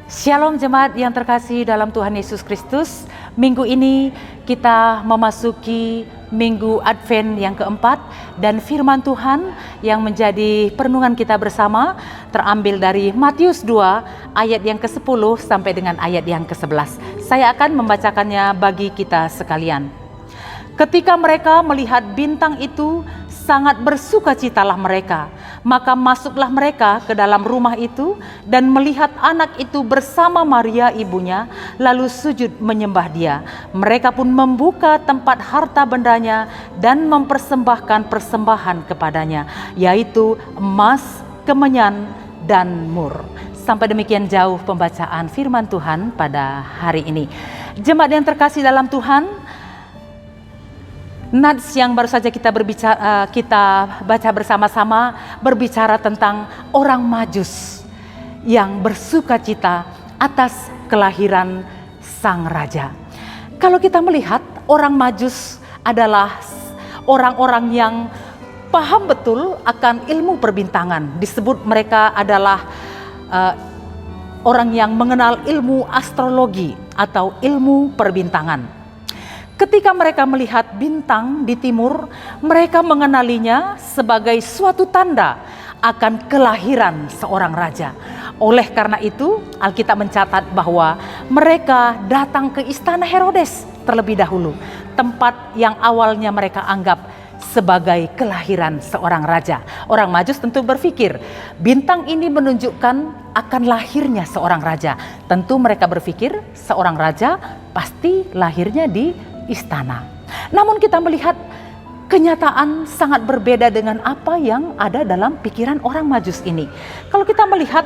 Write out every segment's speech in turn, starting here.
Shalom jemaat yang terkasih dalam Tuhan Yesus Kristus. Minggu ini kita memasuki Minggu Advent yang keempat, dan firman Tuhan yang menjadi perenungan kita bersama terambil dari Matius 2 ayat yang ke-10 sampai dengan ayat yang ke-11. Saya akan membacakannya bagi kita sekalian. Ketika mereka melihat bintang itu, sangat bersukacitalah mereka. Maka masuklah mereka ke dalam rumah itu dan melihat anak itu bersama Maria ibunya, lalu sujud menyembah dia. Mereka pun membuka tempat harta bendanya dan mempersembahkan persembahan kepadanya, yaitu emas, kemenyan, dan mur. Sampai demikian jauh pembacaan firman Tuhan pada hari ini. Jemaat yang terkasih dalam Tuhan, nats yang baru saja kita baca bersama-sama berbicara tentang orang Majus yang bersukacita atas kelahiran sang raja. Kalau kita melihat, orang Majus adalah orang-orang yang paham betul akan ilmu perbintangan. Disebut mereka adalah orang yang mengenal ilmu astrologi atau ilmu perbintangan. Ketika mereka melihat bintang di timur, mereka mengenalinya sebagai suatu tanda akan kelahiran seorang raja. Oleh karena itu, Alkitab mencatat bahwa mereka datang ke istana Herodes terlebih dahulu, tempat yang awalnya mereka anggap sebagai kelahiran seorang raja. Orang Majus tentu berpikir, bintang ini menunjukkan akan lahirnya seorang raja. Tentu mereka berpikir seorang raja pasti lahirnya di istana. Namun kita melihat kenyataan sangat berbeda dengan apa yang ada dalam pikiran orang Majus ini. Kalau kita melihat,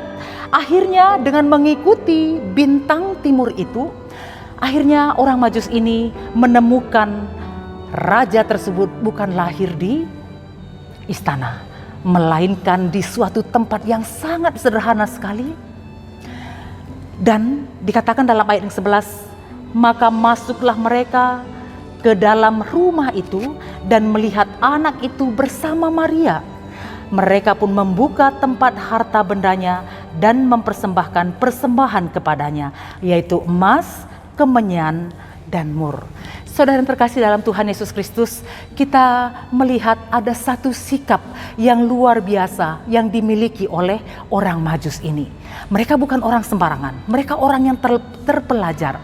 akhirnya dengan mengikuti bintang timur itu, akhirnya orang Majus ini menemukan raja tersebut bukan lahir di istana, melainkan di suatu tempat yang sangat sederhana sekali. Dan dikatakan dalam ayat yang 11, maka masuklah mereka ke dalam rumah itu dan melihat anak itu bersama Maria. Mereka pun membuka tempat harta bendanya dan mempersembahkan persembahan kepadanya, yaitu emas, kemenyan, dan mur. Saudara yang terkasih dalam Tuhan Yesus Kristus, kita melihat ada satu sikap yang luar biasa yang dimiliki oleh orang Majus ini. Mereka bukan orang sembarangan, mereka orang yang terpelajar.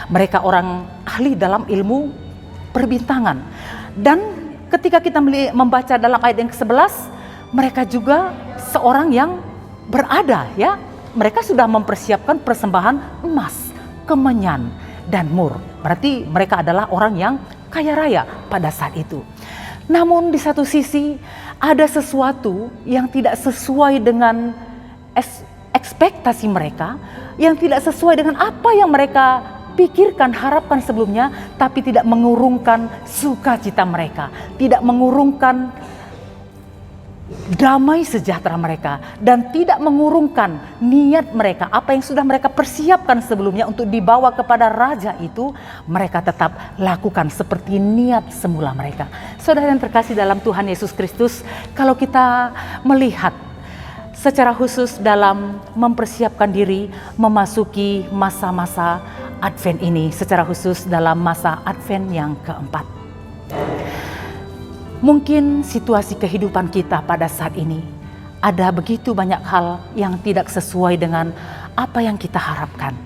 Mereka orang ahli dalam ilmu perbintangan. Dan ketika kita membaca dalam ayat yang ke-11, mereka juga seorang yang berada, ya. Mereka sudah mempersiapkan persembahan emas, kemenyan, dan mur. Berarti mereka adalah orang yang kaya raya pada saat itu. Namun di satu sisi ada sesuatu yang tidak sesuai dengan ekspektasi mereka, yang tidak sesuai dengan apa yang mereka pikirkan, harapkan sebelumnya, tapi tidak mengurungkan sukacita mereka, tidak mengurungkan damai sejahtera mereka, dan tidak mengurungkan niat mereka, apa yang sudah mereka persiapkan sebelumnya untuk dibawa kepada raja itu, mereka tetap lakukan seperti niat semula mereka. Saudara yang terkasih dalam Tuhan Yesus Kristus, kalau kita melihat secara khusus dalam mempersiapkan diri memasuki masa-masa Advent ini, secara khusus dalam masa Advent yang keempat. Mungkin situasi kehidupan kita pada saat ini ada begitu banyak hal yang tidak sesuai dengan apa yang kita harapkan.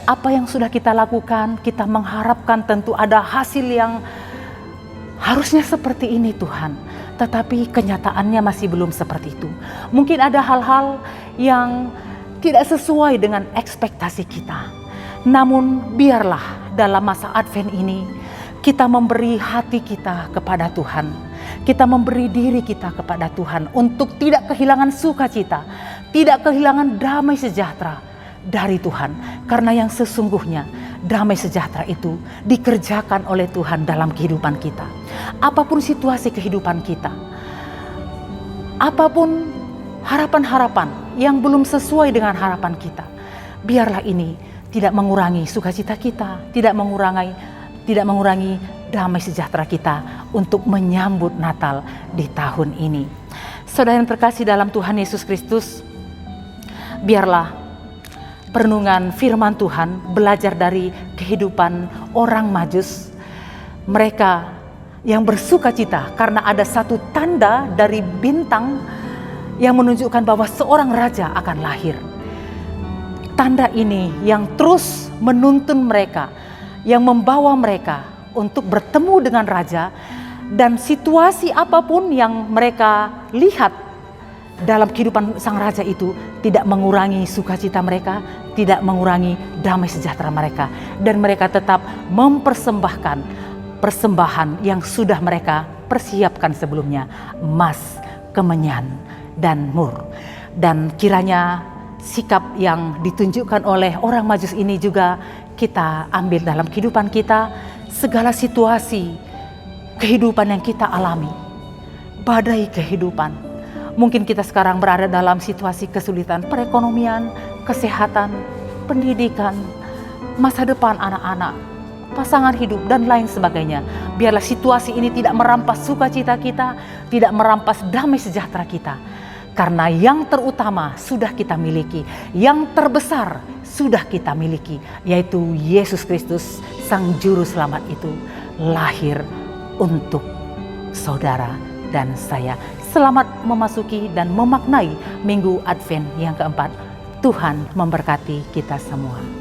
Apa yang sudah kita lakukan, kita mengharapkan tentu ada hasil yang harusnya seperti ini Tuhan. Tetapi kenyataannya masih belum seperti itu. Mungkin ada hal-hal yang tidak sesuai dengan ekspektasi kita. Namun biarlah dalam masa Advent ini kita memberi hati kita kepada Tuhan. Kita memberi diri kita kepada Tuhan untuk tidak kehilangan sukacita, tidak kehilangan damai sejahtera dari Tuhan. Karena yang sesungguhnya damai sejahtera itu dikerjakan oleh Tuhan dalam kehidupan kita. Apapun situasi kehidupan kita, apapun harapan-harapan yang belum sesuai dengan harapan kita, biarlah ini tidak mengurangi sukacita kita, tidak mengurangi damai sejahtera kita untuk menyambut Natal di tahun ini. Saudara yang terkasih dalam Tuhan Yesus Kristus, biarlah perenungan firman Tuhan, belajar dari kehidupan orang Majus. Mereka yang bersuka cita karena ada satu tanda dari bintang yang menunjukkan bahwa seorang raja akan lahir. Tanda ini yang terus menuntun mereka, yang membawa mereka untuk bertemu dengan raja, dan situasi apapun yang mereka lihat dalam kehidupan sang raja itu tidak mengurangi sukacita mereka, tidak mengurangi damai sejahtera mereka, dan mereka tetap mempersembahkan persembahan yang sudah mereka persiapkan sebelumnya, emas, kemenyan, dan mur. Dan kiranya sikap yang ditunjukkan oleh orang Majus ini juga kita ambil dalam kehidupan kita. Segala situasi kehidupan yang kita alami, badai kehidupan. Mungkin kita sekarang berada dalam situasi kesulitan perekonomian, kesehatan, pendidikan, masa depan anak-anak, pasangan hidup, dan lain sebagainya. Biarlah situasi ini tidak merampas sukacita kita, tidak merampas damai sejahtera kita. Karena yang terutama sudah kita miliki, yang terbesar sudah kita miliki, yaitu Yesus Kristus, Sang Juru Selamat itu lahir untuk saudara dan saya. Selamat memasuki dan memaknai Minggu Advent yang keempat. Tuhan memberkati kita semua.